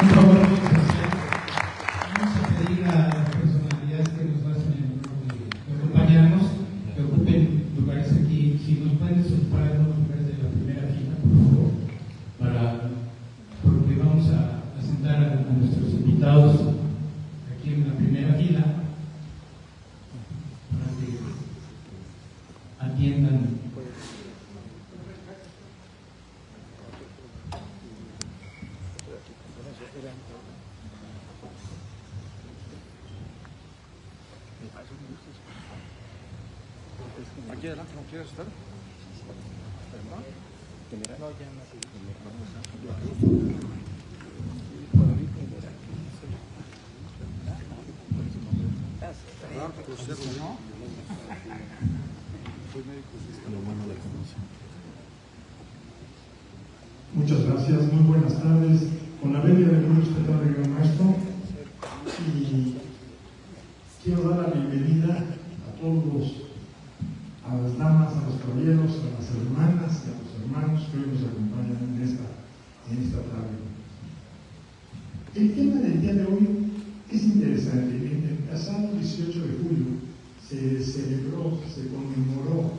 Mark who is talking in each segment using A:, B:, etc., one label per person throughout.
A: Por favor, vamos a pedir a las personalidades que nos hacen acompañarnos que ocupen lugares aquí. Si nos pueden soltar los lugares de la primera fila, por favor, porque vamos a sentar a nuestros invitados aquí en la primera fila para que atiendan.
B: Aquí adelante, ¿no quieres estar?
C: Muchas gracias, muy buenas tardes. Con la venia del muy respetable gran maestro, y quiero dar la bienvenida a todos, a las damas, a los caballeros, a las hermanas y a los hermanos que hoy nos acompañan en esta tarde. El tema del día de hoy es interesante. El pasado 18 de julio se celebró, se conmemoró,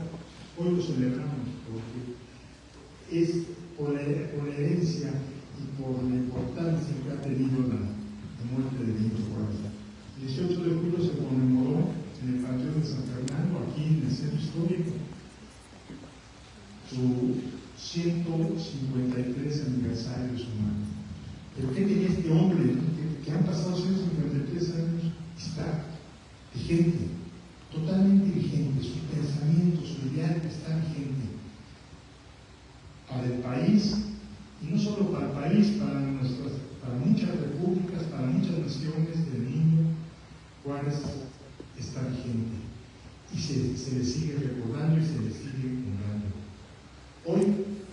C: hoy lo celebramos porque es por la herencia y por la importancia que ha tenido la muerte de Benito Juárez. El 18 de julio se conmemoró en el Panteón de San Fernando, aquí en el Centro Histórico, su 153 aniversario de su muerte. ¿Pero qué tenía este hombre que han pasado 153 años? Está vigente, totalmente vigente, su pensamiento, su ideal está vigente para el país, y no solo para el país, para muchas repúblicas, para muchas naciones. Del niño Juárez está vigente y se le sigue recordando y se le sigue honrando. Hoy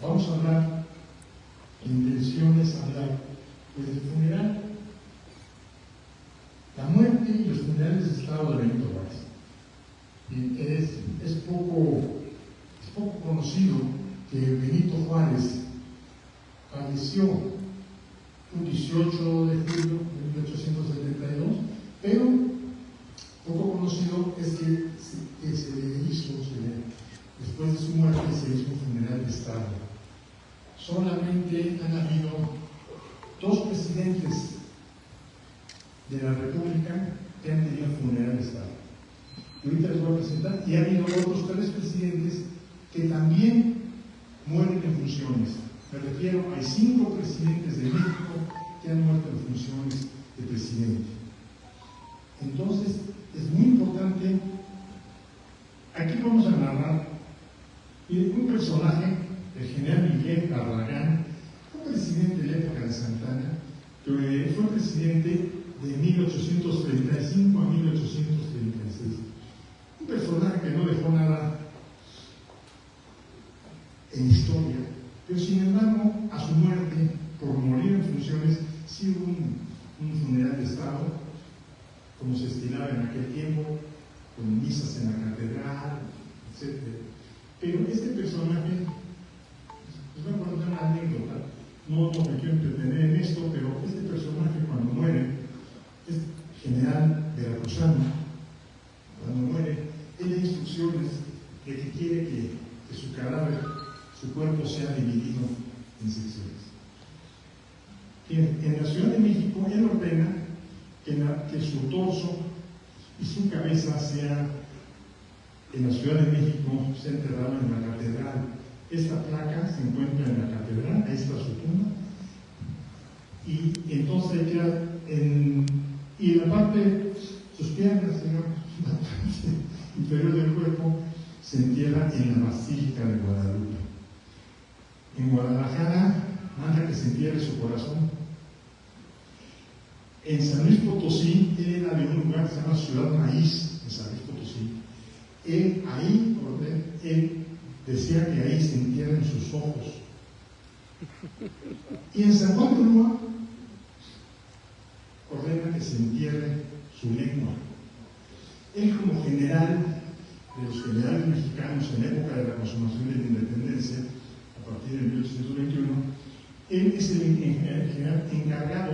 C: vamos a hablar, la intención es hablar pues del funeral, la muerte y los funerales de Estado de Benito Juárez. Es poco conocido que Benito Juárez falleció un 18 de julio de 1872, pero poco conocido es que se le hizo, después de su muerte, se hizo un funeral de Estado. Solamente han habido 2 presidentes de la República que han tenido funeral de Estado. Y ahorita les voy a presentar, y ha habido otros 3 presidentes que también mueren en funciones. Me refiero, hay 5 presidentes de México que han muerto en funciones de presidente. Entonces, es muy importante. Aquí vamos a narrar un personaje, el general Miguel Barragán, un presidente de la época de Santa Anna, que fue presidente de 1835 a 1836. Un personaje que no dejó nada en historia, pero sin embargo, a su muerte, por morir en funciones, sí hubo un funeral de Estado, como se estilaba en aquel tiempo, con misas en la catedral, etc. Pero este personaje, les voy a contar una anécdota, no me quiero entretener en esto, pero este personaje cuando muere, es general veracruzano, cuando muere, él da instrucciones de que quiere que su cadáver, su cuerpo sea dividido en secciones. En la Ciudad de México, él ordena que su torso y su cabeza sea, en la Ciudad de México, sea enterrado en la catedral. Esta placa se encuentra en la catedral, ahí está su tumba, y entonces queda y en la parte, sus piernas, la parte inferior del cuerpo, se entierra en la Basílica de Guadalupe. En Guadalajara manda que se entierre su corazón. En San Luis Potosí, él era de un lugar que se llama Ciudad Maíz, en San Luis Potosí. Él decía que ahí se entierran sus ojos. Y en San Juan de Ulúa ordena que se entierre su lengua. Él, como general de los generales mexicanos en la época de la consumación de la independencia, a partir de 1821, él es el general encargado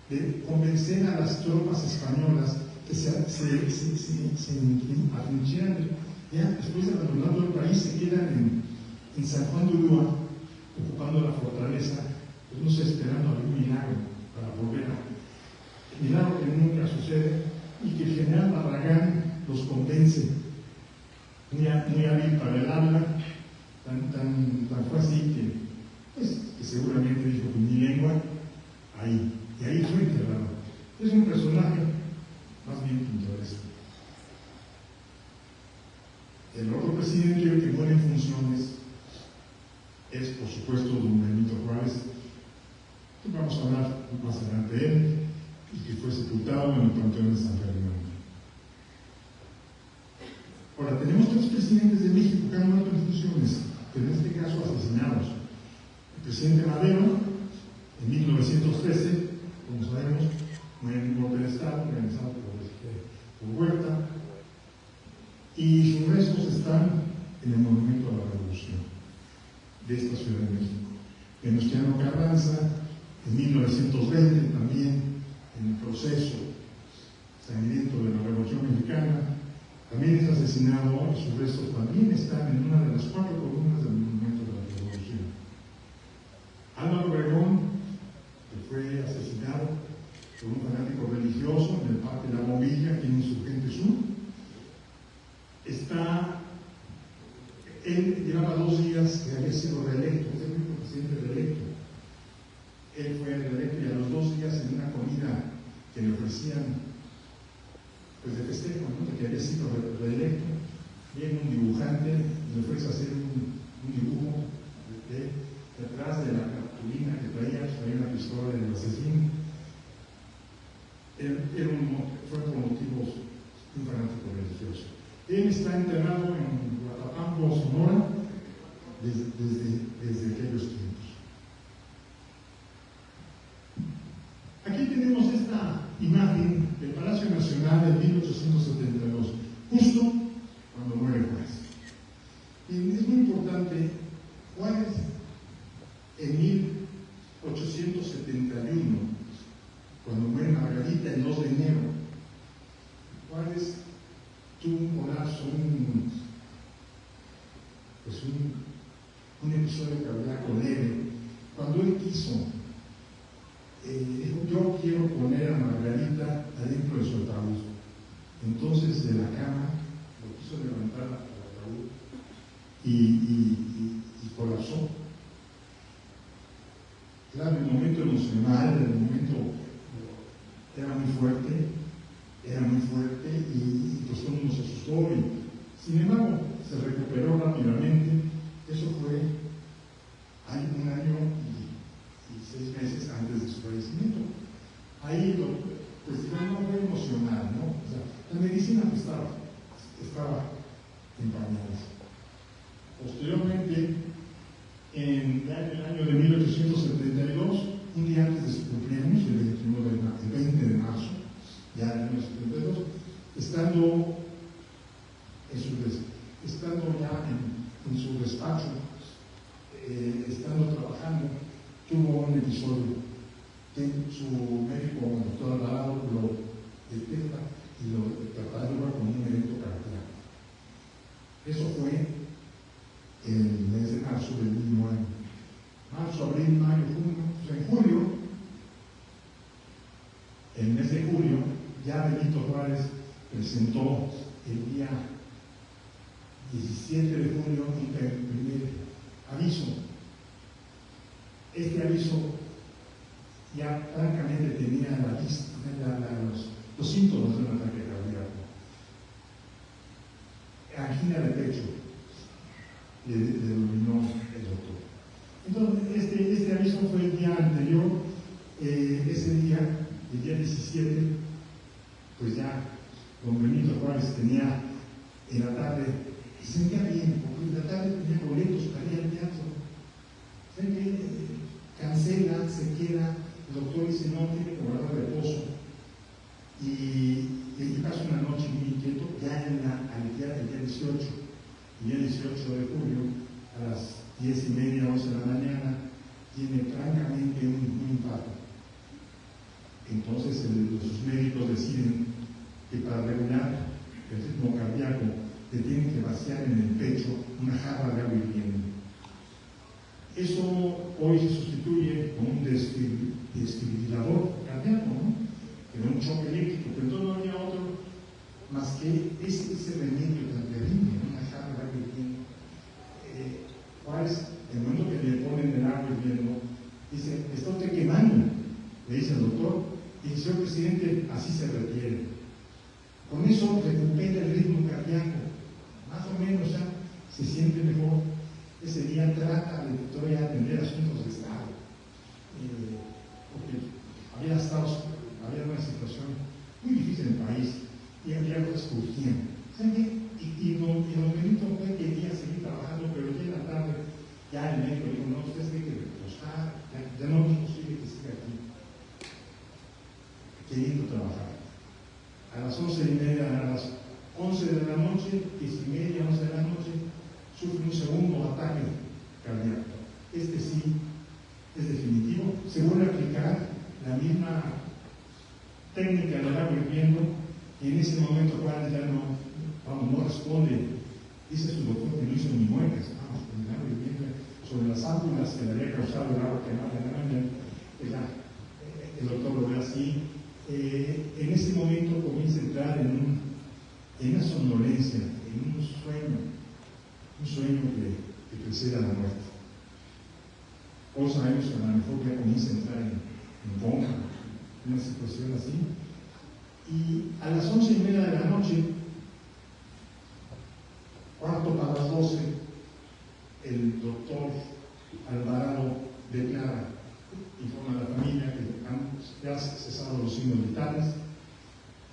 C: de convencer a las tropas españolas que se atrincheran, ya después de abandonar todo el país, se quedan en San Juan de Ulúa, ocupando la fortaleza, pues no sé, esperando algún milagro para volver a... Milagro que nunca sucede, y que el general Barragán los convence, muy hábil para el habla, tan fue así que seguramente dijo que mi lengua, ahí, y ahí fue enterrado. Es un personaje más bien pintoresco. El otro presidente que muere en funciones es, por supuesto, don Benito Juárez, que vamos a hablar más adelante de él, y que fue sepultado en el Panteón de San Fernando. Ahora, tenemos tres presidentes de México que han muerto en funciones, pero en este caso asesinados. El presidente Madero, en 1913, como sabemos, muere en un golpe de Estado organizado por Huerta, y sus restos están en el Monumento a la Revolución de esta Ciudad de México. Venustiano Carranza, en 1920, también en el proceso sangriento de la Revolución Mexicana, también es asesinado, y sus restos también están en una de las 4 columnas del Monumento de la Revolución. Álvaro Obregón, que fue asesinado por un fanático religioso en el Parque La Bombilla, aquí en Insurgente Sur, él llevaba 2 días que había sido reelecto, es el único presidente reelecto. Él fue reelecto y a los 2 días, en una comida que le ofrecían, pues de festejo, ¿no?, de que había sido reelecto, viene un dibujante y le ofrece hacer un dibujo detrás de la cartulina que traía una pistola del asesino. Fue por motivos de un fanático religioso. Él está enterrado en Guatapampo, Sonora, desde aquellos tiempos. Aquí tenemos esta imagen del Palacio Nacional de 1872, justo cuando muere Juárez. Y es muy importante, Juárez en 1871, cuando muere Margarita el 2 de enero, Juárez tuvo un colapso, un episodio cardíaco leve. Cuando él quiso, dijo: yo quiero poner a Margarita adentro de su ataúd. Entonces, de la cama, lo quiso levantar al ataúd y colapsó. Claro, el momento emocional, el momento era muy fuerte, y pues todo el mundo se asustó, y sin embargo se recuperó rápidamente. Eso fue un año y 6 meses antes de su fallecimiento. Ahí pues digamos, no fue emocional, ¿no? O sea, la medicina pues, estaba en pañales. Posteriormente, en el año de 1872, un día antes de su cumpleaños, el 20 de marzo, ya en 1972, estando ya en su despacho, estando trabajando, tuvo un episodio que su médico, el doctor Alvarado, lo detecta y lo cataloga como un evento cardíaco. Eso fue en el mes de marzo del mismo año. Marzo, abril, mayo, junio, o sea, en julio, el mes de julio, ya Benito Juárez presentó el día 17 de julio un primer aviso. Este aviso ya francamente tenía los síntomas de un ataque cardíaco. Angina de pecho, le denominó el doctor. Entonces, este aviso fue el día anterior. Ese día, el día 17, pues ya don Benito Juárez tenía en la tarde, se sentía bien, porque en la tarde tenía boletos para ir al teatro. Se cancela, se queda, el doctor dice: no, tiene que guardar reposo. Y pasa una noche muy inquieto, ya el día 18, el día 18 de julio, a las 10:30, 11 de la mañana, tiene francamente un infarto. entonces sus médicos deciden que para regular el ritmo cardíaco le tienen que vaciar en el pecho una jarra de agua hirviendo. Eso hoy se sustituye con un desfibrilador cardíaco, ¿no? Que da un choque eléctrico, pero entonces no había otro más que ese remedio tan terrible, una jarra de agua hirviendo. Juárez, en el momento que le ponen el agua hirviendo, dice: está usted quemando, le dice al doctor, y dice: señor presidente, así se refiere. Con eso recupera el ritmo cardíaco, más o menos ya se siente mejor. Ese día trata de todavía atender asuntos de Estado, porque había una situación muy difícil en el país y había cosas que urgían. ¿Saben qué? Y don Benito fue que quería seguir trabajando, pero ya en la tarde, ya el médico dijo: no, usted tiene que reposar, ya no es posible que siga aquí, queriendo trabajar. A las 11:30, a las 11 de la noche, 10:30, 11 de la noche, sufre un segundo ataque cardíaco. Este sí es definitivo. Se vuelve a aplicar la misma técnica del agua hirviendo, y en ese momento Juárez ya no responde. Dice su doctor que no hizo ni muecas. Vamos, con el agua hirviendo sobre las ámpulas que le había causado el agua quemada en la mañana. El doctor lo ve así. En ese momento comienza a entrar en una somnolencia, en un sueño que precede a la muerte. Hoy sabemos que a lo mejor ya comienza a entrar en coma, en una situación así. Y a las 11:30 de la noche, cuarto para las 12, el doctor Alvarado declara, informa a la familia que han ya cesado los signos vitales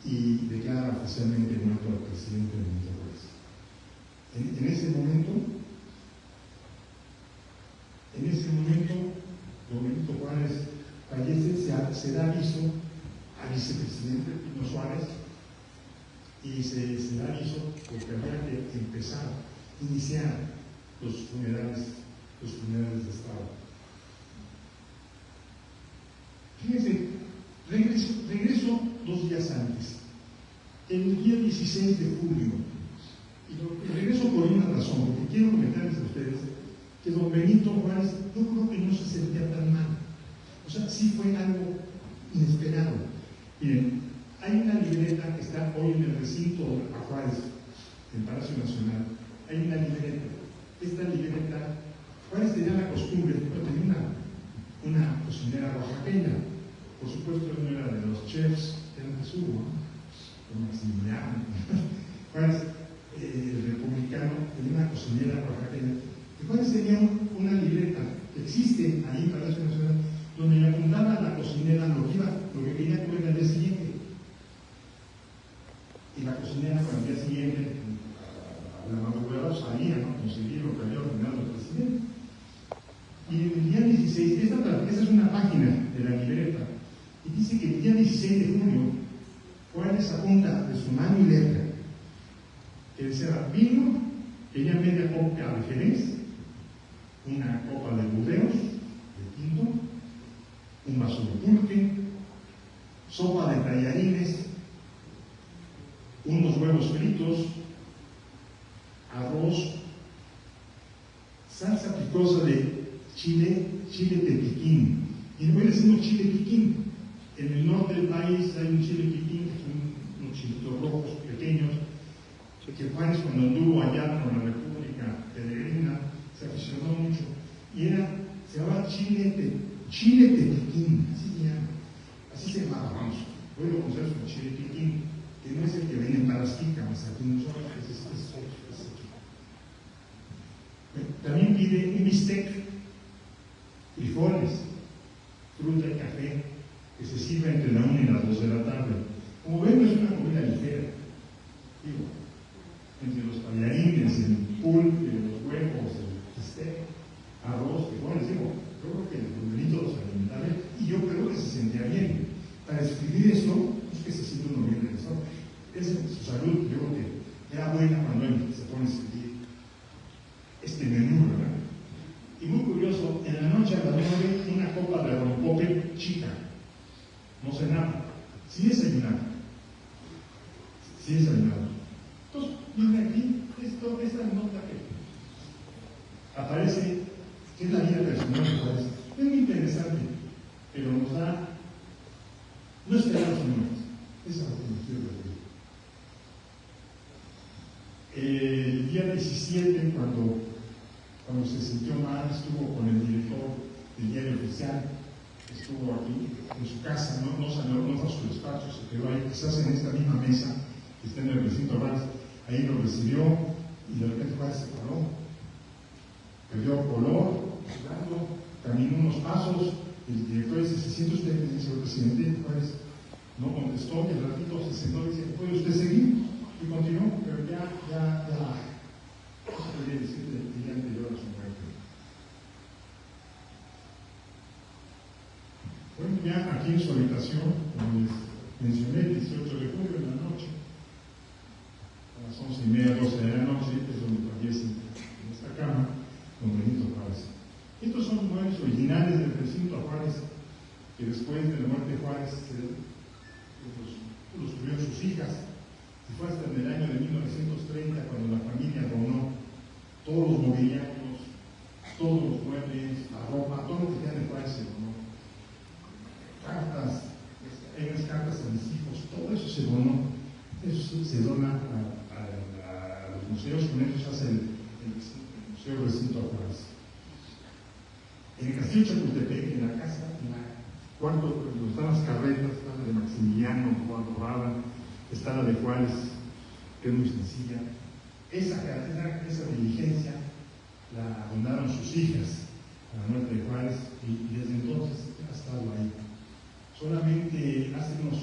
C: y declara oficialmente muerto al presidente Benito Juárez. En ese momento, don Benito Juárez fallece, se da aviso al vicepresidente Pino Suárez, y se da aviso porque había que iniciar los funerales de Estado. Fíjense, regreso 2 días antes, el día 16 de julio, y regreso por una razón, porque quiero comentarles a ustedes que don Benito Juárez, yo creo que no se sentía tan mal. O sea, sí fue algo inesperado. Miren, hay una libreta que está hoy en el recinto a Juárez, en Palacio Nacional. Hay una libreta. Esta libreta, Juárez tenía la costumbre, pero tenía una cocinera oaxaqueña. Por supuesto, él no era de los chefs, era de su, ¿no? Como Maximiliano. Juárez, el republicano, tenía una cocinera oaxaqueña. Y Juárez tenía una libreta que existe ahí en Palacio Nacional, donde le apuntaba a la cocinera lo que quería comer al día siguiente. Y la cocinera, al día siguiente, a la madrugada salía, ¿no? Conseguir lo que había ordenado el presidente. Y el día 16, esta es una página de la libreta, y dice que el día 16 de junio, Juárez apunta de su mano y letra que desea vino, quería media copa de Jerez, una copa de Burdeos, de tinto, un vaso de pulque, sopa de tallarines, unos huevos fritos, arroz, salsa picosa de chile tepiquín. Y no le decimos chile piquín. En el norte del país hay un chile piquín, que son unos chilitos rojos pequeños, que Juárez, cuando anduvo allá con la República Peregrina, se aficionó mucho. Y se llamaba chile tepiquín, así se llamaba, vamos. Hoy lo conocemos como chile piquín, que no es el que venden para las jícamas, aquí no son, es también pide un bistec, frijoles, fruta y café, que se sirva entre la 1 y las 2 de la tarde. Como ven, no es una comida ligera. Digo, entre los tallarines, el pulque, los huevos, el bistec, arroz, frijoles, digo, yo creo que el Benito los alimentaba bien, y yo creo que se sentía bien. Para escribir eso, no es que se siente uno bien en eso, es su salud. Yo creo que era buena cuando él se pone a escribir este menú, ¿verdad? Y muy curioso, en la noche a las 9, una copa de rompope chica, no cenaba, sí desayunaron. Sí desayunaron. Entonces, miren aquí, esta nota que aparece, que es la vida personal de Juárez. Es muy interesante, pero nos da, no esperamos números. Esa es la conclusión de la vida. El día 17, cuando se sintió mal, estuvo con el director del diario oficial, estuvo aquí en su casa, no salió, no fue a su despacho, se quedó ahí, quizás en esta misma mesa que está en el recinto Juárez, ahí lo recibió y de repente Juárez se paró, perdió color, sudando, caminó unos pasos, el director dice: ¿se siente usted bien, señor presidente? Juárez no contestó, y al ratito se sentó y dice: ¿puede usted seguir? Y continuó, pero ya podría decir el día anterior a su muerte. Bueno, ya aquí en su habitación, como les mencioné, el 18 de julio en la noche, a las 11:30, 12 de la noche, es donde fallece en esta cama don Benito Juárez. Estos son muebles originales del recinto Juárez, que después de la muerte de Juárez los tuvieron sus hijas, y fue hasta en el año de 1930 cuando la familia donó todos los mobiliarios, todos los muebles, la ropa, todo lo que tenía de Juárez se donó. Cartas, hay unas cartas a mis hijos, todo eso se donó, eso se dona a los museos, con eso se hace el Museo Recinto Juárez. En el Castillo Chapultepec, en la casa, en la cuarto, donde están las carretas, está la de Maximiliano, Juan Rada, está la de Juárez, que es muy sencilla. Esa diligencia la donaron sus hijas a la muerte de Juárez y desde entonces ha estado ahí. Solamente hace unos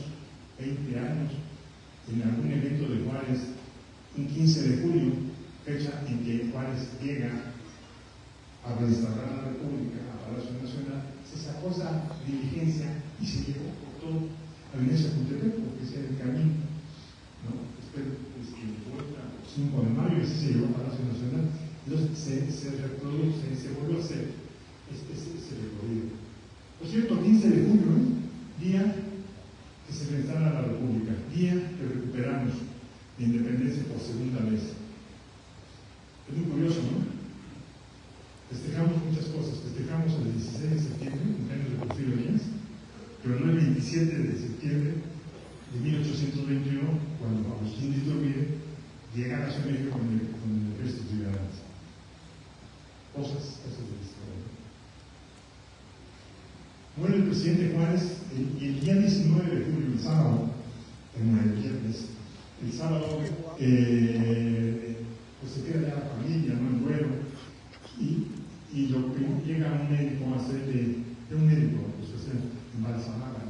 C: 20 años, en algún evento de Juárez, un 15 de julio, fecha en que Juárez llega a restaurar la República, a Palacio Nacional, se sacó esa diligencia y se llevó por todo a Avenida Chapultepec, porque ese era el camino, ¿no? Después, fue el 5 de mayo y así se llevó a Palacio Nacional. Entonces se volvió a hacer ese recorrido. Por cierto, 15 de julio, día que se restaura la República, día que recuperamos la independencia por segunda vez. Es muy curioso, ¿no? Festejamos muchas cosas. Festejamos el 16 de septiembre, cumpleaños de Porfirio Díaz, pero no el 27 de septiembre de 1821, cuando Agustín de Iturbide llega a la Ciudad de México con el ejército de ciudadanos. Cosas de la historia. Muere el presidente Juárez y el día 19 de julio, el sábado, el viernes, el sábado, pues se queda ya la familia, ¿no? El duelo, y lo que llega un médico a hacerle, un médico, pues se hace embalsamada,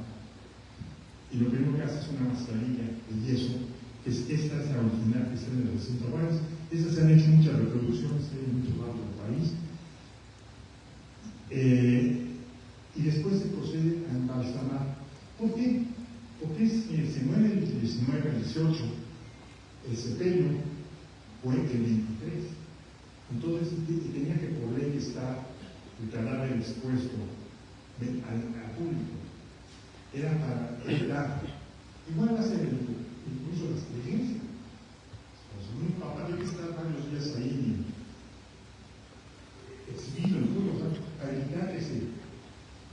C: y lo primero que hace es una mascarilla de yeso, que esta es la original que está en el recinto Juárez. Esas se han hecho muchas reproducciones en muchos lados del país. Y después se procede a embalsamar. ¿Por qué? Porque se muere el 19, el 18, el sepelio fue el 23. Entonces tenía que por ley estar el cadáver expuesto al público. Era para evitar. Igual hace incluso las diligencias. Mi papá tiene que estar varios días ahí exhibido en público, o sea, para evitar ese.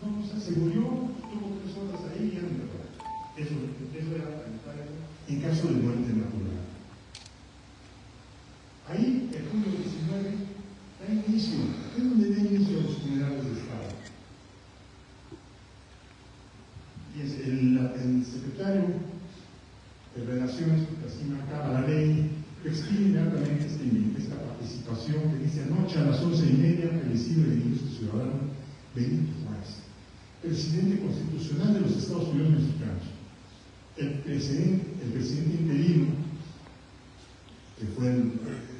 C: No, o sea, se murió, estuvo 3 horas ahí y ya no me acuerdo. Eso era para evitar eso, en caso de muerte natural. Ahí, el julio 19, da inicio, es donde da inicio a los funerales de Estado. Y el secretario de Relaciones, porque así marcaba la ley, expide inmediatamente esta participación que dice: anoche a las 11:30, fallecido el ilustre ciudadano Benito Juárez, presidente constitucional de los Estados Unidos mexicanos. El presidente interino, que fue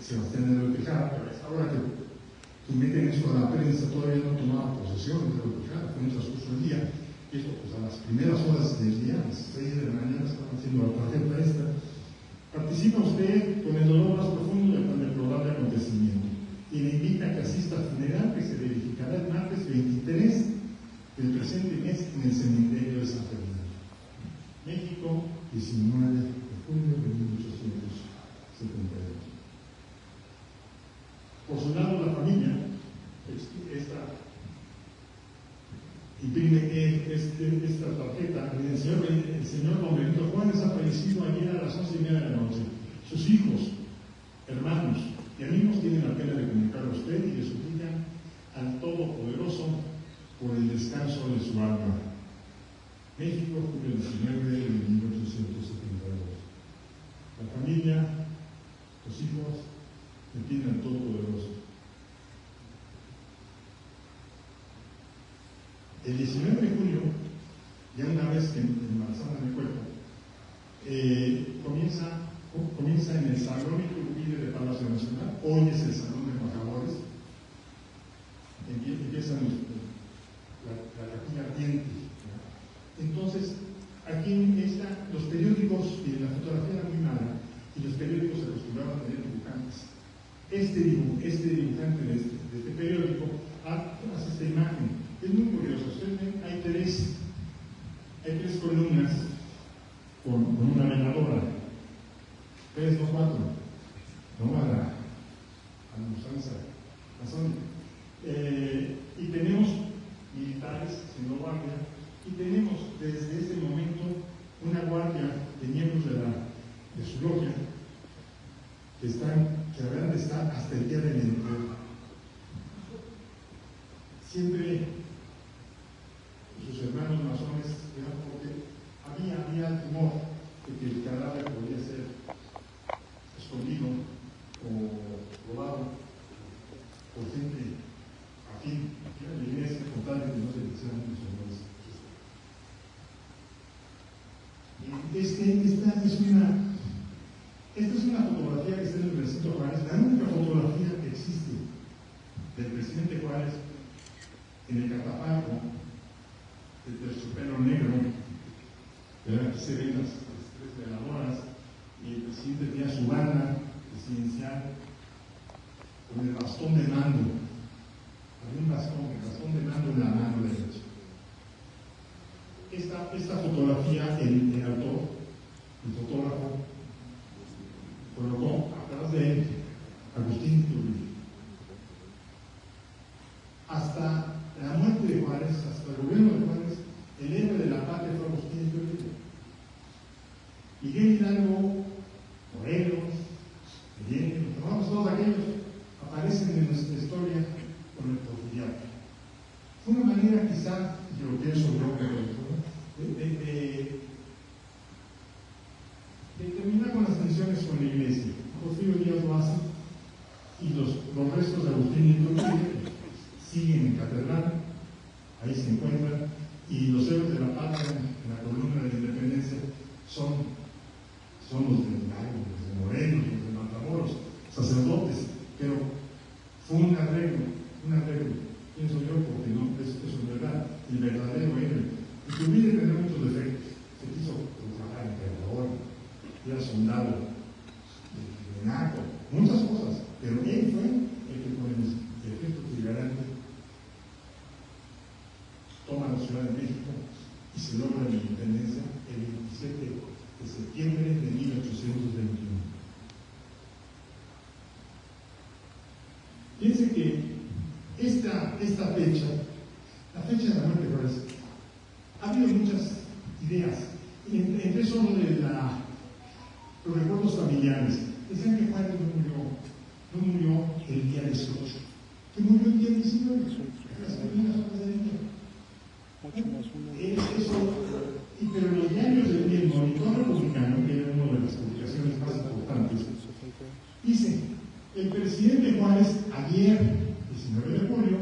C: Sebastián de la Tejada, pero ahora que meten eso a la prensa, todavía no tomaba posesión de la Tejada, fue un transcurso del día. Eso, pues a las primeras horas del día, a las 6 de la mañana, estaban haciendo la tarjeta esta. Participa usted con el dolor más profundo y con el probable acontecimiento, y le invita a que asista al funeral que se verificará el martes 23 del presente mes en el cementerio de San Fernando. México, 19 de junio de 1872. Por su lado, la familia imprime esta tarjeta. El señor Don Benito Juan desaparecido ayer a las 11:30 de la noche. Sus hijos, hermanos y amigos tienen la pena de comunicar a usted y le suplican al Todopoderoso por el descanso de su alma. México, julio 19 de 1872. La familia, los hijos, le piden al Todopoderoso. El 19 de julio, ya una vez que embarazada mi cuerpo, comienza en el Salón Iturbide de Palacio Nacional. Hoy es el Salón de Embajadores. Empiezan la capilla ardiente. Entonces, aquí están los periódicos, y la fotografía era muy mala, y los periódicos se acostumbraban a tener dibujantes. Este dibujante de este periódico hace esta imagen. Es muy curioso. Ustedes ven, hay tres columnas con una veladora. 3, no 4. No a la usanza. Y tenemos militares haciendo guardia. Y tenemos desde ese momento una guardia de miembros de su logia que habrán de estar hasta el día del entierro. Siempre sus hermanos masones, porque había el temor de que el cadáver podía ser escondido o robado por gente afín a la iglesia, con tal de que no se le hicieran los honores. Esta es una fotografía que está en el recinto Juárez, la única fotografía que existe del presidente Juárez en el catafalco de terciopelo negro. Aquí se ven las tres veladoras y el presidente tenía su banda presidencial con el bastón de mando. Había un bastón, el bastón de mando en la mano derecha. Esta fotografía, el autor, el fotógrafo, colocó atrás de él Agustín Iturbide. Hasta la muerte de Juárez, hasta el gobierno de Juárez, el héroe de la patria fue Agustín Iturbide. Miguel Hidalgo, Morelos, Allende, todos aquellos aparecen en nuestra historia con el porfiriato. Fue una manera, quizá, yo lo pienso yo, de terminar con las tensiones con la iglesia. Porfirio Díaz lo hace y los restos de Agustín Iturbide siguen en catedral, ahí se encuentran, y los héroes de la patria en la columna de la independencia son los de Hidalgo, los de Morelos, los de Matamoros, sacerdotes, pero fue un arreglo, pienso yo, porque no, eso es verdad, el verdadero héroe. Iturbide tendrá muchos defectos, se quiso trabajar en emperador, era soldado de naco, muchas cosas, pero él fue el que con el ejército trigarante toma la Ciudad de México y se logra la independencia el 27 de septiembre de 1821. Piense que esta fecha, la fecha de la muerte de Juárez, ha habido muchas ideas. Entre eso de los recuerdos familiares. Decían que Juárez no murió el día 18, que murió el día 19. Las primeras horas del día. Pero los diarios del Monitor Republicano, que era una de las publicaciones más importantes, dice: el presidente Juárez, ayer, 19 de julio,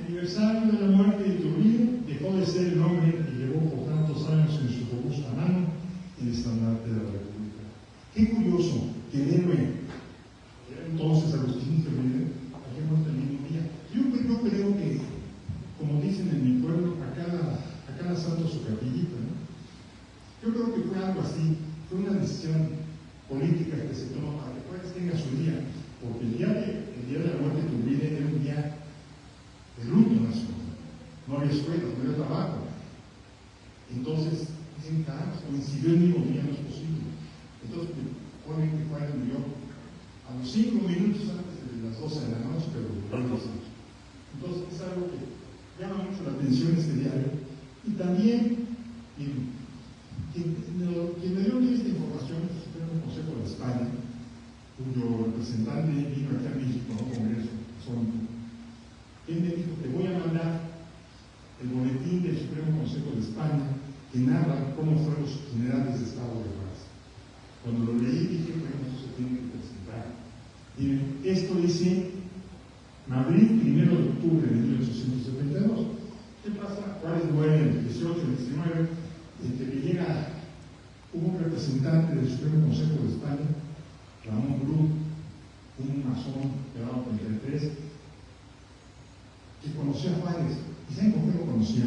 C: aniversario de la muerte de Iturbide, dejó de ser el hombre que llevó por tantos años en su robusta mano el estandarte de la República. Qué curioso que el héroe, entonces Agustín Iturbide, había muerto el mismo día. Yo creo que, como dicen en mi pueblo, a cada santo su capillita, ¿no? Yo creo que fue algo así, fue una decisión política que se tomó para que Juárez tenga su día, porque el día de la muerte de Iturbide era un día de luto nacional. No había escuela, no había trabajo. Entonces, 60 años, coincidió el mismo día, no es posible. Entonces, ponen que Juárez murió a los 5 minutos antes de las 12 de la noche, pero entonces es algo que llama mucho la atención este diario. Y también, quien me dio esta información es el Supremo Consejo de España, cuyo representante vino aquí a México, a un congreso sónico. Él me dijo: te voy a mandar el boletín del Supremo Consejo de España que narra cómo fueron los generales de Estado de Juárez. Cuando lo leí dije: bueno, eso se tiene que presentar. Miren, esto dice Madrid, 1 de octubre de 1872. ¿Qué pasa? Juárez muere el 18, el 19, entre que llega un representante del Supremo Consejo de España, Ramón Bru, un masón llamado 33, que conocía a Juárez. ¿Y saben por qué lo conocía?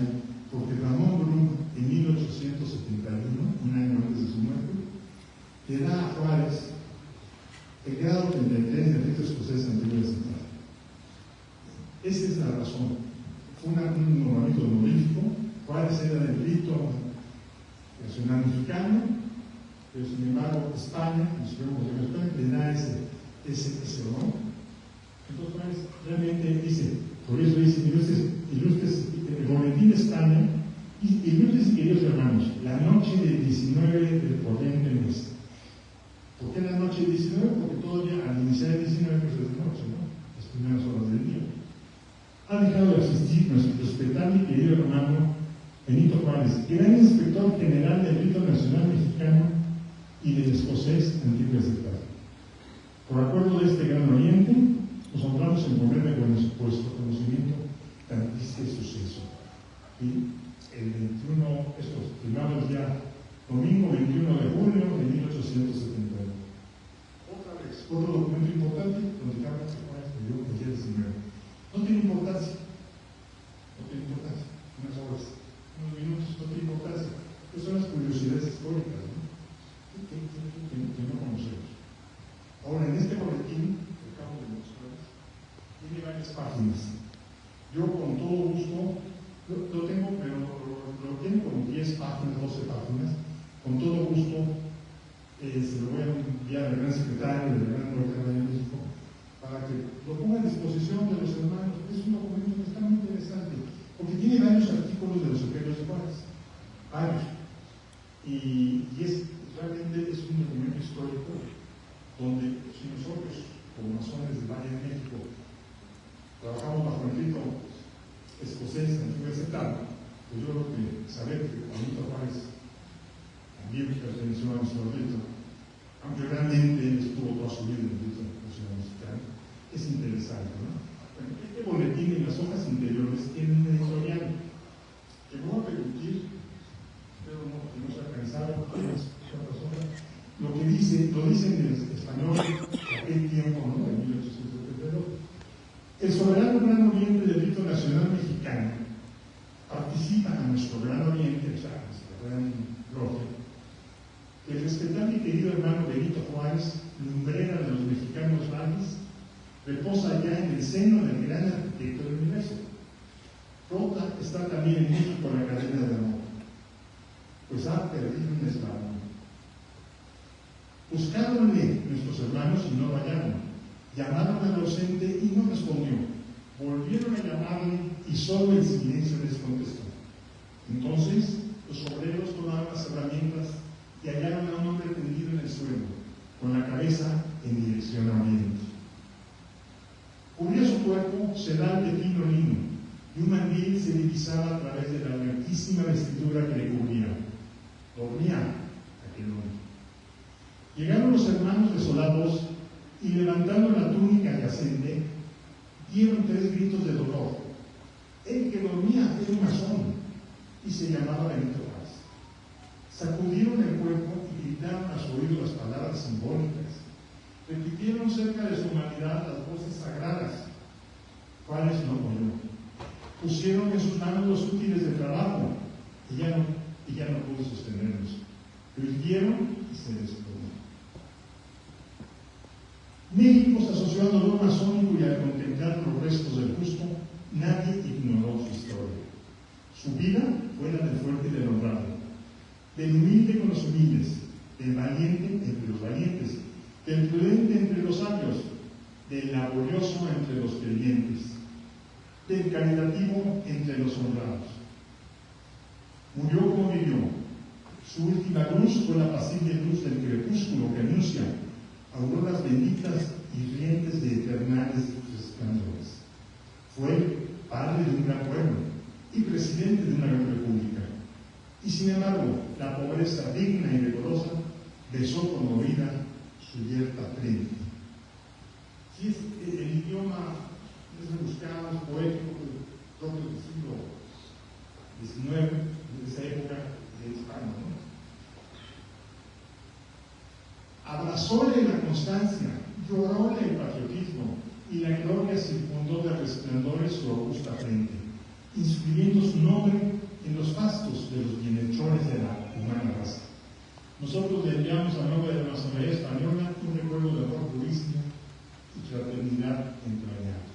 C: Porque Ramón Bru, en 1871, un año antes de su muerte, le da a Juárez el grado 33 de rito escocés antiguo central. Esa es la razón. Fue un nombramiento honorífico. Juárez era del rito nacional mexicano, pero sin embargo España, el Supremo Consejo de España, le da ese honor. Entonces Juárez realmente dice, por eso dice: ilustres el boletín de España, ilustres y queridos hermanos, la noche del 19 del corriente mes. ¿Por qué la noche del 19? Porque todavía al iniciar el 19 pues es de noche, ¿no? Las primeras horas del día. Ha dejado de asistir nuestro respetable y querido hermano Benito Juárez, gran inspector general del rito nacional mexicano y del escocés antiguo central. Por acuerdo de este gran oriente, nos honramos en ponerle por nuestro conocimiento tan triste suceso. Y el 21, estos firmados ya, domingo 21 de junio de 1871. Otra vez, otro documento importante donde habla que Juárez murió el día 19. No tiene importancia, unas horas, unos minutos, no tiene importancia. Esas son las curiosidades históricas, ¿no? que no conocemos. Ahora, en este boletín, el campo de los Juárez, tiene varias páginas. Yo con todo gusto, lo tengo, pero lo tengo como 10 páginas, 12 páginas, con todo gusto se lo voy a enviar al gran secretario del Gran Local de México para que lo ponga a disposición de los hermanos. Es un documento que está muy interesante, porque tiene varios artículos de los evangelios de Juárez, varios, y realmente es un documento histórico donde si nosotros, como masones del Valle de México, trabajamos bajo el rito escocés antiguo central, pues yo creo que saber que Benito Juárez también perteneció a nuestro rito, aunque realmente él estuvo toda su vida en el rito nacional mexicano, es interesante, ¿no? Bueno, este boletín en las hojas interiores tiene un editorial que me voy a permitir, pero no, que no se ha cansado, lo que dice, lo dice en el español de aquel tiempo, ¿no? De 1872. El soberano Gran Oriente del rito nacional mexicano participa a nuestro Gran Oriente, o sea, a nuestra Gran Logia, que el respetable y querido hermano Benito Juárez, lumbrera de los mexicanos valles, reposa ya en el seno del gran arquitecto del universo. Rota está también en México la cadena de amor, pues ha perdido un eslabón. Buscáronle nuestros hermanos y no lo hallaron. Llamaron al ausente y no respondió. Volvieron a llamarle y solo el silencio les contestó. Entonces los obreros tomaron las herramientas y hallaron a un hombre tendido en el suelo, con la cabeza en dirección a oriente. Cubría su cuerpo sedal de fino lino, y un mandil se divisaba a través de la blanquísima vestidura que le cubría. Dormía aquel hombre. Llegaron los hermanos desolados y, levantando la túnica yacente, dieron 3 gritos de dolor. El que dormía era un masón y se llamaba Benito Juárez. Sacudieron el cuerpo y gritaron a su oído las palabras simbólicas. Repitieron cerca de su humanidad las voces sagradas. Juárez no murió. Pusieron en sus manos los útiles de trabajo y ya no pudo sostenerlos. Lo hirieron y se desplomó. México se asoció al dolor masónico y al contemplar los restos del justo, nadie ignoró su historia. Su vida fue la del fuerte y del honrado, del los humildes, del valiente entre los valientes, del prudente entre los sabios, del laborioso entre los creyentes, del caritativo entre los honrados. Murió como vivió. Su última luz fue la apacible luz del crepúsculo que anuncia auroras benditas y rientes de eternales resplandores. Fue padre de un gran pueblo y presidente de una gran república. Y sin embargo, la pobreza digna y decorosa besó conmovida su yerta frente. Si es el idioma es rebuscado, es poético, propio del siglo XIX, de esa época de España, ¿no? Abrazóle la constancia, lloróle el patriotismo, y la gloria circundó de resplandores su augusta frente, inscribiendo su nombre en los fastos de los bienhechores de la humana raza. Nosotros le enviamos a nombre de la masonería española un recuerdo de amor purísimo y fraternidad entrañable.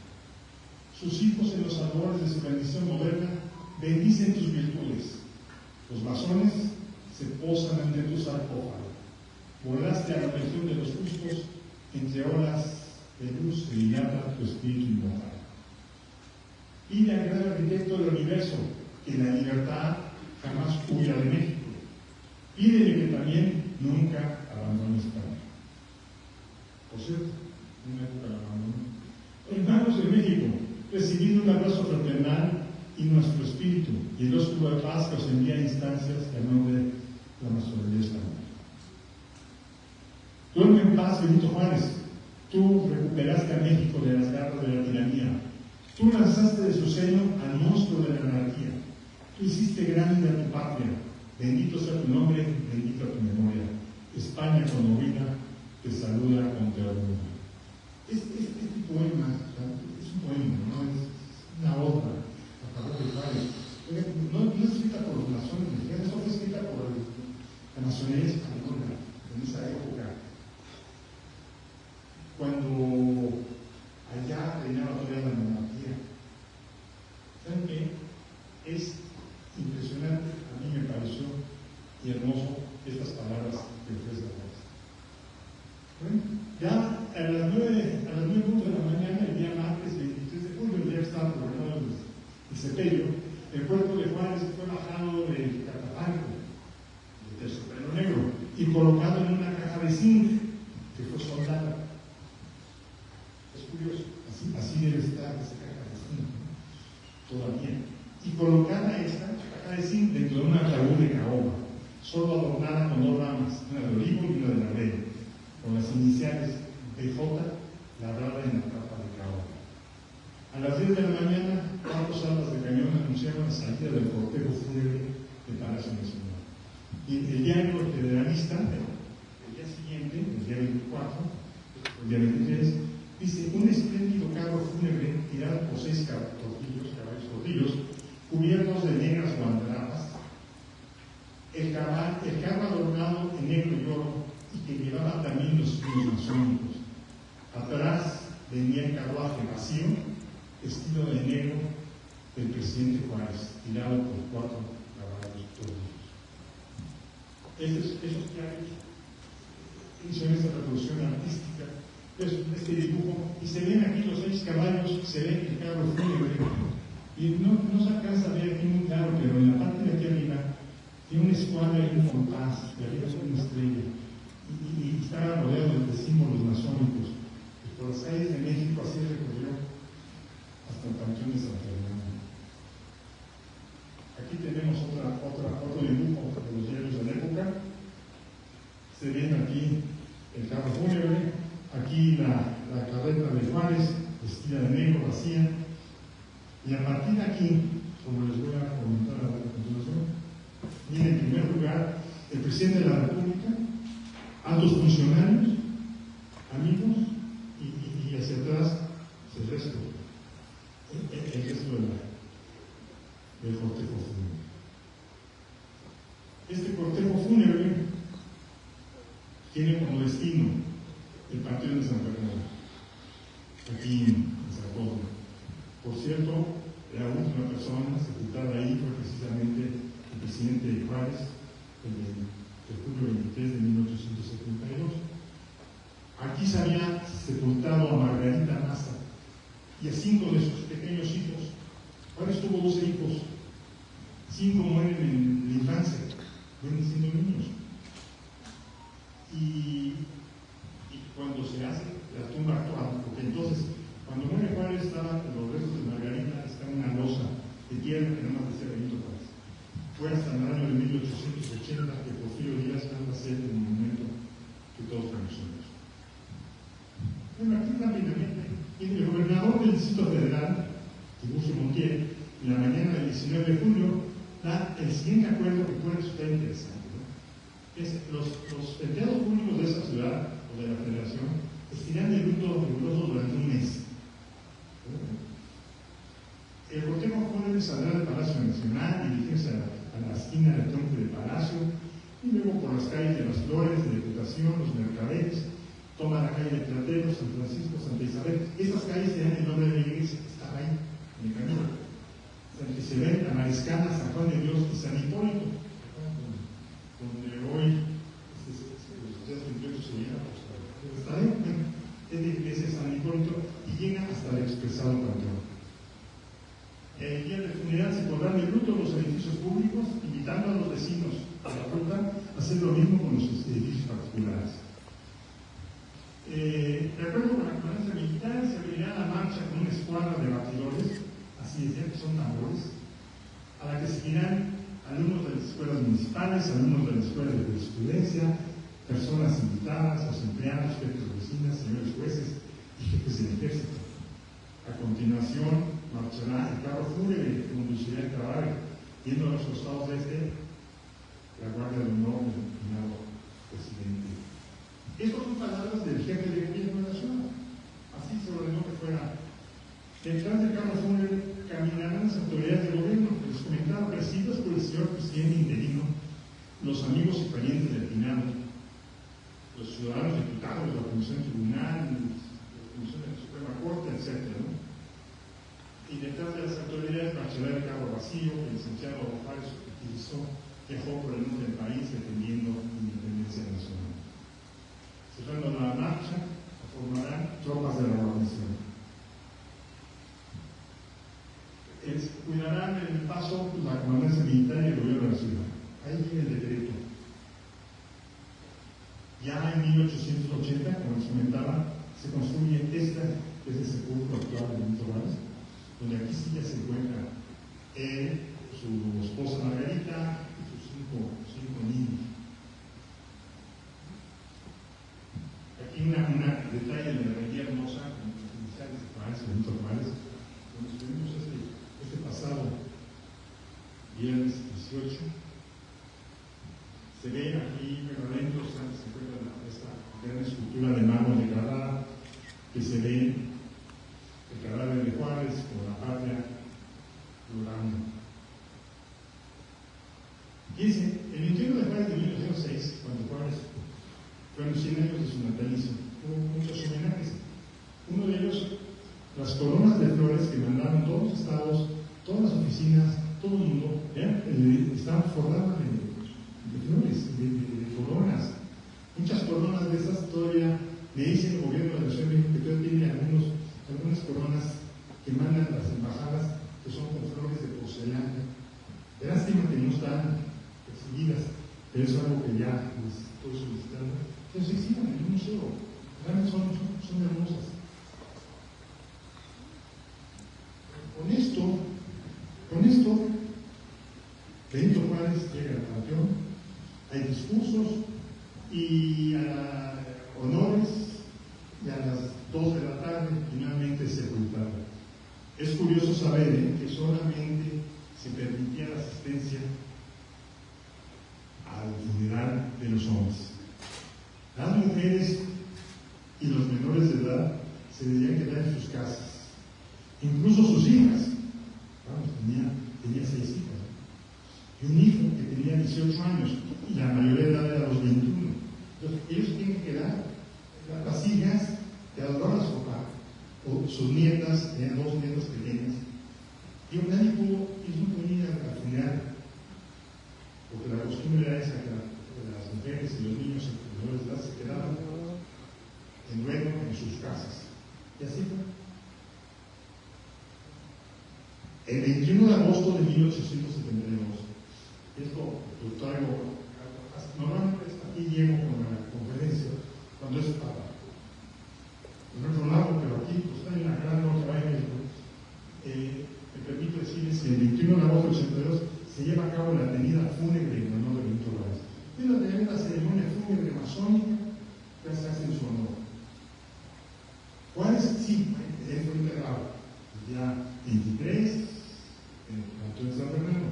C: Sus hijos en los albores de su bendición moderna bendicen tus virtudes. Los masones se posan ante tu sarcófago. Volaste a la región de los justos, entre olas de luz que dilata tu espíritu inmortal. Pide al gran arquitecto del universo que la libertad jamás huya de México. Pídele que también nunca abandone España. Por cierto, en una época la abandonó. Hermanos de México, recibid un abrazo fraternal y nuestro espíritu y el ósculo de paz que os envía instancias que a nombre de la masonería española. Duerme en paz, Benito Juárez. Tú recuperaste a México de las garras de la tiranía. Tú lanzaste de su seno al monstruo de la anarquía. Tú hiciste grande a tu patria. Bendito sea tu nombre, bendita tu memoria. España conmovida te saluda con ternura. Este poema es un poema, no es una obra a favor de Juárez. No es escrita por los masones mexicanos, fue escrita por la masonería española en esa época, cuando allá reinaba todavía la monarquía. ¿Saben qué? Es impresionante, a mí me pareció y hermoso estas palabras que ofrece la Juárez. Bueno, ya a las 9 de la mañana, el día martes 23 de julio, ya estaba programado el sepelio, el cuerpo de Juárez fue bajado del catafalco del terciopelo negro y colocado en una caja de zinc que fue soldada. Es curioso, así debe estar esa caja de zinc, ¿no? Todavía. Y colocada esta caja de zinc dentro de un ataúd de caoba, solo adornada con dos ramas, una de olivo y una de laurel, con las iniciales PJ labrada en la tapa de caoba. A las 10 de la mañana, 4 salas de cañón anunciaron la salida del cortejo fúnebre del Palacio Nacional. Y el diario El Federalista, el día siguiente, el día 24, el día 23, dice: un espléndido carro fúnebre tirado por 6 caballos tortillos, cubiertos de negras guandrapas, el carro adornado en negro y oro, y que llevaba también los signos masónicos. Atrás venía el carruaje vacío, vestido de negro, del presidente Juárez, tirado por 4 caballos tortillos. Esos diarios hicieron esta reproducción artística, este dibujo, y se ven aquí los 6 caballos, se ve el carro fúnebre, y no se alcanza a ver aquí muy claro, pero en la parte de aquí arriba tiene una escuadra y un compás, y arriba es una estrella, y está rodeado de símbolos masónicos. Y por las calles de México así recorrió hasta el Panteón de San Fernando. Aquí tenemos otro dibujo de los diarios de la época. Se ven aquí el carro fúnebre, aquí la carreta de Juárez, vestida de negro, vacía. Y a partir de aquí, como les voy a comentar a la continuación, viene en primer lugar el presidente de la República, altos funcionarios, amigos, y hacia atrás el resto del cortejo fúnebre. Este cortejo fúnebre tiene como destino el Panteón de San Fernando, aquí en San Cosme. Por cierto, la última persona sepultada ahí fue precisamente el presidente Juárez, el julio 23 de 1872. Aquí se había sepultado a Margarita Maza y a 5 de sus pequeños hijos. Juárez tuvo 12 hijos, 5 mueren en la infancia, mueren siendo niños. Y cuando se hace la tumba actual, porque entonces, cuando muere Juárez, estaban los restos de Margarita, estaba en una losa de tierra que no más decía Benito Juárez. Fue hasta el año de 1880 que Porfirio Díaz manda a hacer el monumento que todos conocemos. Bueno, aquí rápidamente, el gobernador del Distrito Federal, Tiburcio Montiel, en la mañana del 19 de julio, da el siguiente acuerdo que puede resultar interesante. Los empleados públicos de esa ciudad o de la Federación estirarán de luto riguroso durante un mes. El cortejo fue saldrá del Palacio Nacional, dirigirse a la esquina del tronco del Palacio y luego por las calles de las Flores, de Diputación, los Mercaderes, toma la calle de Platero, San Francisco, Santa Isabel. Estas calles se dan el nombre de la iglesia que está ahí, en el camino. Santa Isabel, la Mariscala, San Juan de Dios y San Hipólito, donde hoy está ahí, es la iglesia de San Hipólito y llega hasta el expresado Panteón. El día del funeral se pondrán de luto los edificios públicos, invitando a los vecinos de la ruta a hacer lo mismo con los edificios particulares. De acuerdo con la comandancia militar, se abrirá la marcha con una escuadra de batidores, así decían que son tambores, a la que seguirán alumnos de las escuelas municipales, alumnos de la escuela de jurisprudencia, personas invitadas, los empleados, jefes de oficinas, señores jueces y jefes del ejército. A continuación, marchará el carro fúnebre que conducirá el caballo, yendo a los costados desde la Guardia de Honor del denominado presidente. Estas son palabras del jefe de gobierno de la ciudad. Así se ordenó que fuera. Detrás del carro fúnebre caminarán las autoridades del gobierno, que les comentaba, presididas por el señor presidente interino, los amigos y parientes del finado, los ciudadanos diputados de la Comisión Tribunal, la Comisión de la Suprema Corte, etc. Y detrás de las autoridades marchará el carro vacío que el licenciado Juárez utilizó, viajó por el norte del país defendiendo la independencia nacional. Cerrando la marcha, formarán tropas de la guarnición. Cuidarán el paso la comandancia militar y el gobierno de la ciudad. Ahí viene el decreto. Ya en 1880, como les comentaba, se construye esta, que es el sepulcro actual de Benito Juárez, donde aquí sí ya se encuentra él, su esposa Margarita y sus cinco niños. Aquí un detalle de la galería hermosa con los iniciales de Juárez, Benito Juárez, donde estuvimos este pasado viernes 18. Se ve aquí, pero adentro se encuentra esta gran escultura de mármol de Carrara, que se ve el cadáver de Juárez con la patria llorando. Dice, el 21 de Juárez de 1906, cuando Juárez fueron 100 años de su natalicio, hubo muchos homenajes. Uno de ellos, las coronas de flores que mandaron todos los estados, todas las oficinas, todo el mundo, estaban forradas de flores, de coronas. Muchas coronas de esas todavía le dice el gobierno de la Ciudad de México que todavía tiene algunas coronas que mandan las embajadas que son con flores de porcelana. De lástima que no están exhibidas, pero eso es algo que ya les estoy solicitando. Entonces se exhiban en un museo, realmente son hermosas. Con esto, Benito Juárez llega al panteón, hay discursos y honores, y a las 2 de la tarde finalmente sepultado. Es curioso saber que solamente se permitía la asistencia al funeral de los hombres. Las mujeres y los menores de edad se debían quedar en sus casas, incluso sus hijas. Vamos, tenía 6 hijas, y un hijo que tenía 18 años, y la mayoría de edad era los 21. Entonces, ellos tienen que quedar, las hijas quedaron a su papá, o sus nietas, tenían 2 nietas pequeñas. Y nadie pudo, ellos no podían ir al funeral, porque la costumbre era esa, que las mujeres casas. Y así fue. El 21 de agosto de 1872, esto lo traigo, normalmente aquí llego con la conferencia, cuando es para en otro lado, pero aquí pues, está en la gran Norte de México. Me permito decirles que el 21 de agosto del 82 se lleva a cabo la tenida fúnebre en honor de Benito Juárez. Es la tremenda ceremonia fúnebre masónica que se hace en su honor. Juárez, sí, él fue enterrado el día 23 en el Cantón de San Fernando.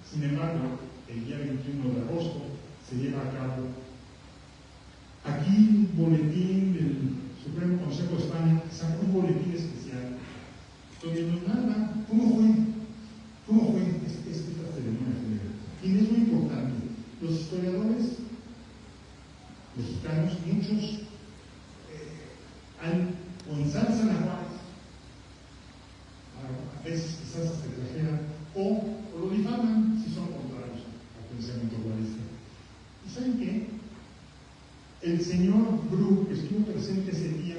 C: Sin embargo, el día 21 de agosto se lleva a cabo aquí un boletín del Supremo Consejo de España, sacó un boletín especial donde nos narra cómo fue esta ceremonia fúnebre. Y es muy importante. Los historiadores mexicanos, muchos o ensalzan a Juárez, a veces quizás hasta exageran, o lo difaman si son contrarios al pensamiento juarista. ¿Y saben qué? El señor Bru, que estuvo presente ese día,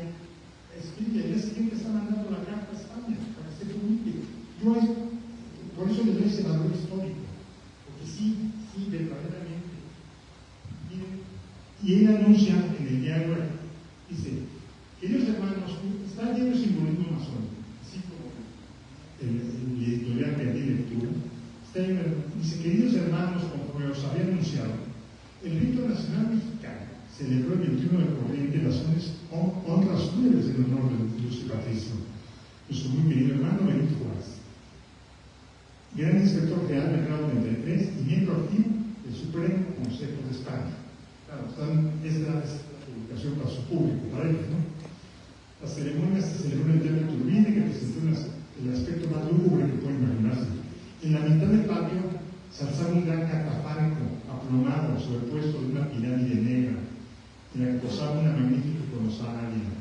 C: escribe, el día siguiente está mandando la carta a España para que se publique. Por eso le doy ese valor histórico, porque sí, verdaderamente. Y él anuncia en el diario, dice, queridos hermanos, está lleno de simbolismo masónico, así como el editorial que di lectura, dice, queridos hermanos, como os había anunciado, el rito nacional mexicano celebró el 21 de corriente las honras fúnebres en honor del ilustre patricio, nuestro muy querido hermano Benito Juárez, gran inspector general del grado 33 y miembro activo del Supremo Consejo de España. Claro, es la publicación para su público, para ellos, ¿no? La ceremonia se celebró en el Teatro Turbide, que presentó el aspecto más lúgubre que pueden imaginarse. En la mitad del patio se alzaba un gran catafalco aplomado sobrepuesto de una pirámide negra, en la que posaba una magnífica y colosal águila,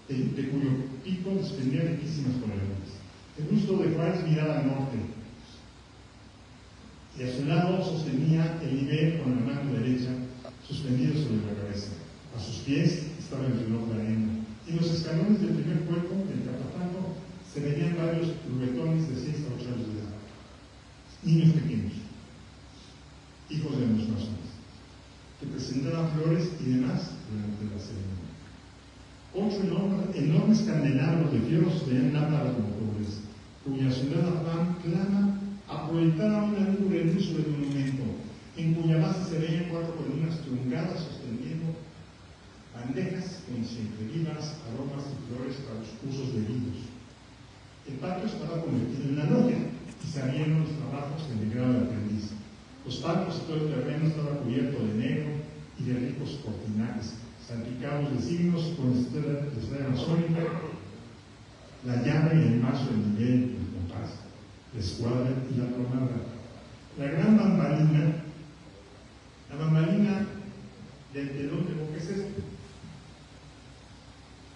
C: de cuyo pico desprendía riquísimas colores. El busto de Juárez miraba al norte, y a su lado sostenía el nivel con la mano derecha suspendido sobre la cabeza. A sus pies estaba el reloj de arena. En los escalones del primer cuerpo del catafalco se veían varios rubetones de 6 a 8 años de edad, niños pequeños, hijos de los masones, que presentaban flores y demás durante la ceremonia. 8 enormes candelabros de fierro sostenían lámparas motores, cuya ciudad afán clama proyectaba una lúgubre luz sobre el monumento, en cuya base se veían 4 columnas truncadas sosteniendo bandejas con siempre vivas, aromas y flores para los usos debidos. El patio estaba convertido en una logia y se abrieron los trabajos en el grado de aprendiz. Los palcos y todo el terreno estaba cubierto de negro y de ricos cortinajes, salpicados de signos con estrella masónica, la llave y el mazo del nivel, el compás, la escuadra y la plomada. La gran bambalina, del telón de boca, ¿qué es esto?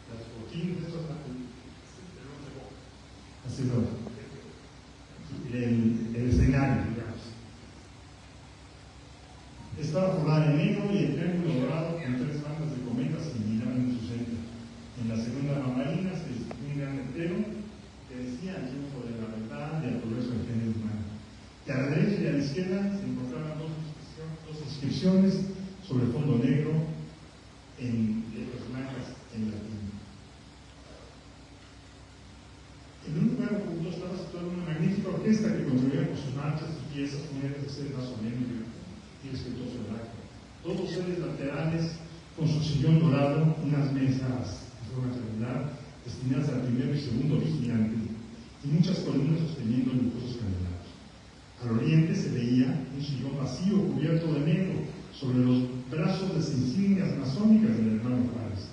C: Las cortinas, esto es el telón de boca. Así no. El escenario, digamos. Estaba forrada en negro y el triángulo dorado con 3 bandas de cometas que miraban en su centro. En la segunda bambalina se distinguía un gran letrero que decía el triunfo de la verdad y el progreso del género humano. Y a la derecha y a la izquierda se encontraban dos inscripciones sobre fondo negro en letras blancas en latín. En un lugar oculto estaba situada una magnífica orquesta que contribuía con sus marchas y piezas fúnebres de ser más solemne y respetuoso del acto. Todos seres laterales con su sillón dorado, unas mesas de forma triangular destinadas al primero y segundo vigilante y muchas columnas sosteniendo lujosos candelabros. Al oriente se veía un sillón vacío cubierto de negro sobre los brazos de insignias masónicas del hermano Juárez.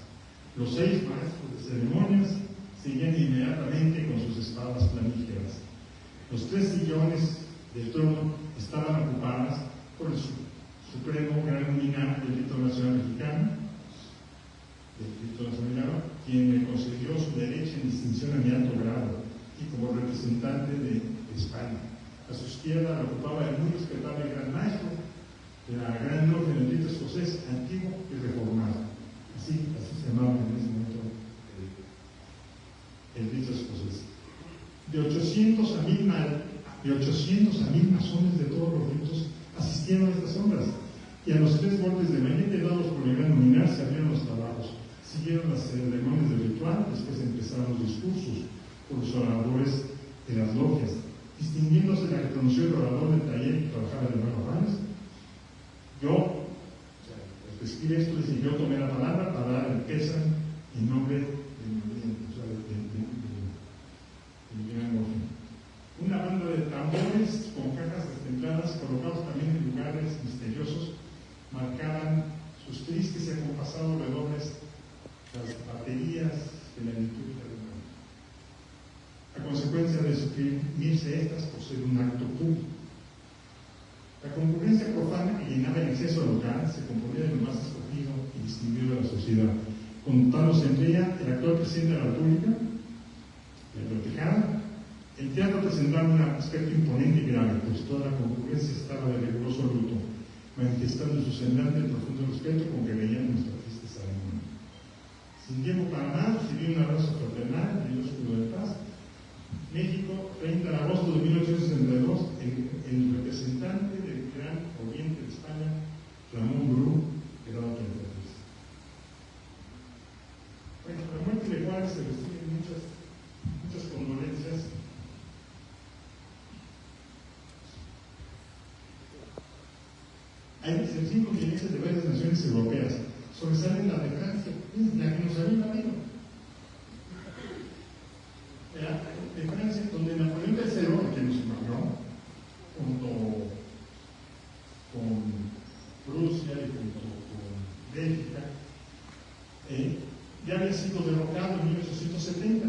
C: Los 6 maestros de ceremonias seguían inmediatamente con sus espadas flamígeras. Los 3 sillones del trono estaban ocupadas por el Supremo Gran Luminario del Rito Nacional Mexicano, quien le concedió su derecha en distinción a mi alto grado y como representante de España. A su izquierda lo ocupaba el muy respetable gran maestro de la Gran Orden del Rito Escocés, antiguo y reformado. Así se llamaba en ese momento de 800 a 1000 masones de todos los ritos asistieron a estas obras. Y a los 3 golpes de mallete dados por el gran luminar se abrieron los trabajos. Siguieron las ceremonias del ritual, después empezaron los discursos por los oradores de las logias, distinguiéndose la que conoció el orador del taller que trabajaba de Nueva Juárez. Yo, escribí esto, dice, yo tomé la palabra para dar el pésame en nombre del movimiento, o sea, del gran logia. Una banda de tambores con cajas destempladas, colocados también en lugares misteriosos, marcaban sus tristes y acompasados redobles las baterías de la liturgia del mundo. A consecuencia de suprimirse estas por ser un acto público. La concurrencia profana que llenaba el exceso del lugar se componía de lo más escogido y distinguido de la sociedad. Con tal Andrea, el actual presidente de la República, Pedro Tejada, el teatro presentaba un aspecto imponente y grave, pues toda la concurrencia estaba de riguroso luto, manifestando en su semblante el profundo respeto con que veían nuestra triste ceremonia. Sin tiempo para más, recibió un abrazo fraternal y un escudo de paz. México, 30 de agosto de 1862, el representante del Gran Oriente de España, Ramón Bru, grado 33. Bueno, la muerte de Juárez se reciben muchas condolencias. Hay 65 condolencias de varias naciones europeas. Sobresalen la de Francia, la que nos había habido. De Francia, donde Napoleón III, que nos invadió, junto con Rusia y junto con Bélgica, ya había sido derrocado en 1870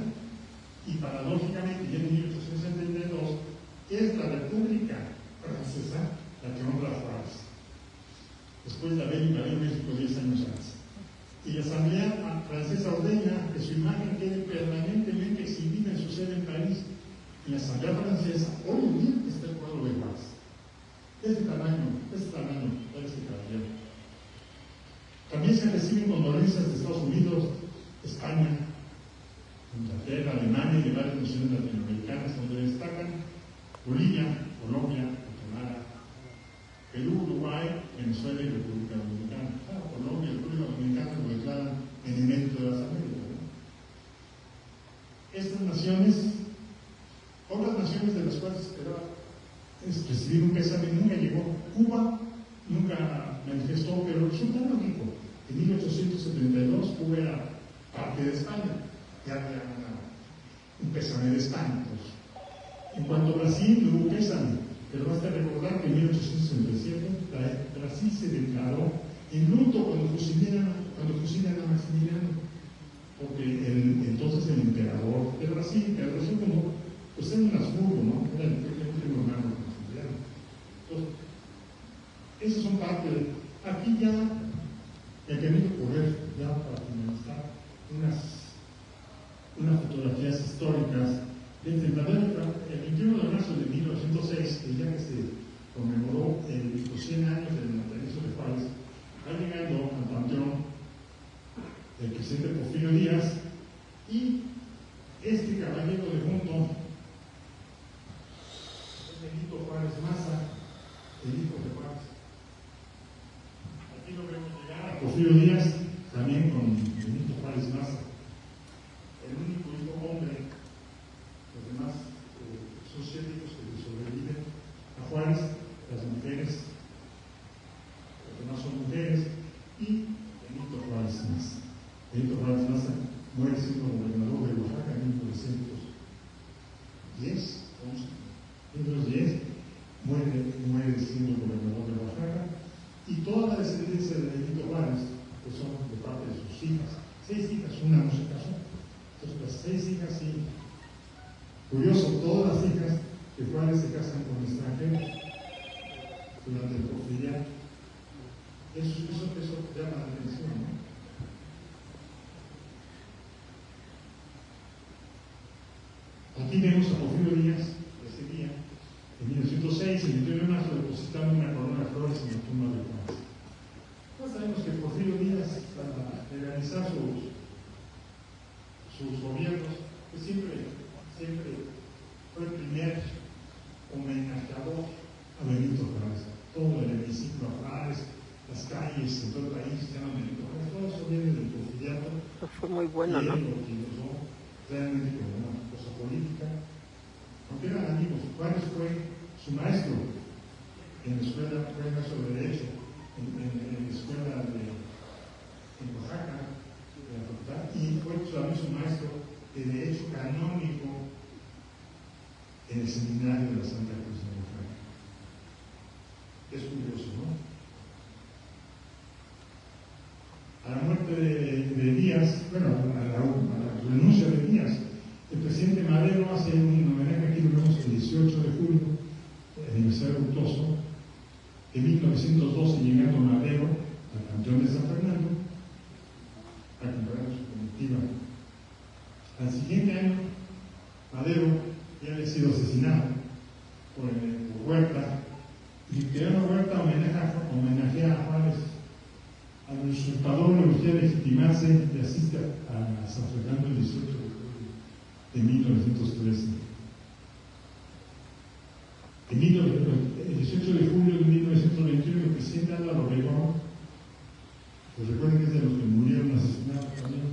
C: y paradójicamente ya en 1872 es la República Francesa la que honra a Juárez, después de haber invadido México 10 años antes. Y la Asamblea Francesa ordena que su imagen quede permanentemente exhibida en su sede en París. En la Asamblea Francesa, hoy en día está el cuadro de Juárez. Este tamaño, este caballero. También se reciben condolencias de Estados Unidos, España, Inglaterra, Alemania y de varias naciones latinoamericanas, donde destacan Bolivia, Colombia, Guatemala, Perú, Uruguay, Venezuela y República Dominicana. Colombia y República Dominicana lo declaran en el mérito de las Américas, ¿no? Estas naciones, otras naciones de las cuales esperaba recibir un pésame, nunca llegó. Cuba nunca manifestó, pero resulta lógico. En 1872 Cuba era parte de España, ya había un pésame de España. Pues. En cuanto a Brasil, no hubo pésame, pero basta recordar que en 1867 Brasil se declaró en luto cuando fusilan a Maximiliano, porque entonces el emperador de Brasil, que Brasil como, pues era un Habsburgo, ¿no? Era el primo hermano de Maximiliano. Entonces, esas son parte de. Aquí ya me permito correr, ya para finalizar, unas fotografías históricas. Desde el 21 de marzo de 1906, el día que se conmemoró los 100 años del natalicio de Juárez, va llegando al panteón el presidente Porfirio Díaz y este caballero de junto, Benito Juárez Maza, el hijo de Juárez. Aquí lo vemos llegar a Porfirio Díaz, también con Benito Juárez Maza, el único hijo hombre. Los demás son 7 hijos que sobreviven a Juárez, las mujeres, los demás son mujeres, y Benito Juárez Maza. Benito Juárez Maza muere siendo gobernador de Oaxaca en 1910, muere siendo gobernador de Oaxaca, y toda la descendencia de Benito Juárez, que son de parte de sus hijas, 6 hijas, una no se casó, entonces las 6 hijas sí. Curioso, todas las hijas de Juárez se casan con extranjeros durante el porfiriato. Eso llama la atención, ¿no? Aquí vemos a Porfirio Díaz ese día, en 1906, el 21 de marzo, depositando una corona de flores en la tumba de Juárez. Pues sabemos que Porfirio Díaz, para realizar sus gobiernos, pues siempre fue el primer Siglo Juárez, las calles en todo el país se llaman Benito Juárez, todo eso viene del porfiriato.
B: Fue muy bueno, ¿no?
C: Lo que usó realmente como una cosa política, aunque eran amigos. Juárez fue su maestro en la escuela, fue maestro de Derecho, en la escuela en Oaxaca, de la facultad, y fue también su maestro de Derecho Canónico en el seminario de la Santa Cruz de Oaxaca. Es curioso, ¿no? A la muerte de Díaz, bueno, a la renuncia de Díaz, el presidente Madero hace un homenaje, aquí lo vemos el 18 de julio, el aniversario luctuoso, de 1912, llegando Madero al Panteón de San Fernando a comprar su comitiva. Al siguiente año, Madero ya había sido asesinado por Huerta, y Victoriano Huerta homenajea a Juárez. Al usurpador le urgía legitimarse y asiste a San Fernando el 18 de julio de 1913. El 18 de julio de 1921, el presidente Álvaro Obregón, pues recuerden que es de los que murieron asesinados también,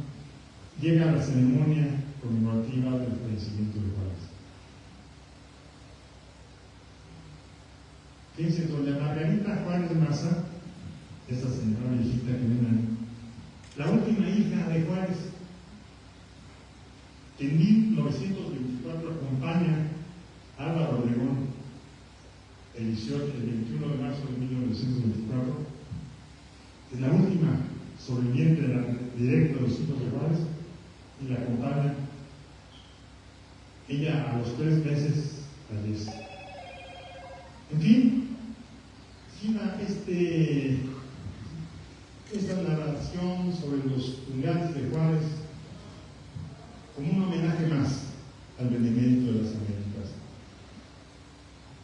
C: llega a la ceremonia conmemorativa del fallecimiento de Juárez. Fíjense, doña Margarita Juárez Maza, esta señora viejita que ven ahí, la última hija de Juárez, que en 1924 acompaña a Álvaro Obregón, el 21 de marzo de 1924, es la última sobreviviente directa de los hijos de Juárez, y la acompaña. Ella a los 3 meses fallece. En fin, siga esta narración sobre los funerales de Juárez como un homenaje más al benemérito de las Américas.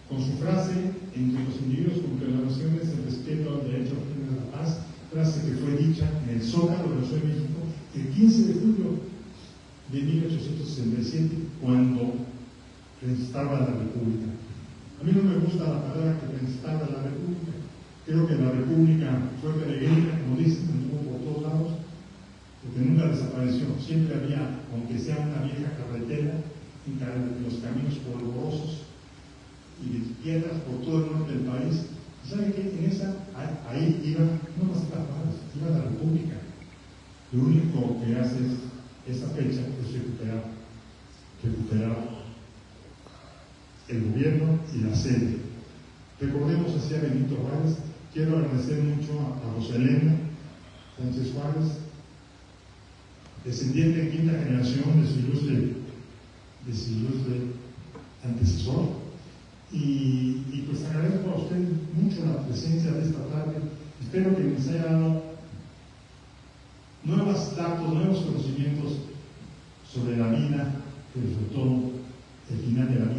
C: Con su frase, entre los individuos con declaraciones de respeto al derecho a la paz, frase que fue dicha en el Zócalo de la Ciudad de México el 15 de julio de 1867, cuando prestaba la República. A mí no me gusta la palabra que prestaba la República. Creo que la República fue peregrina, como dicen, anduvo por todos lados, porque nunca desapareció. Siempre había, aunque sea una vieja carretera, en los caminos polvorosos y de piedras por todo el norte del país. ¿Saben qué? Ahí iba, no más que Juárez, iba la República. Lo único que hace esa fecha es recuperar el gobierno y la sede. Recordemos así a Benito Juárez. Quiero agradecer mucho a Roselena Sánchez Juárez, descendiente en 5ª generación de su ilustre antecesor, y pues agradezco a usted mucho la presencia de esta tarde. Espero que les haya dado nuevos datos, nuevos conocimientos sobre la vida, pero sobre todo el final de la vida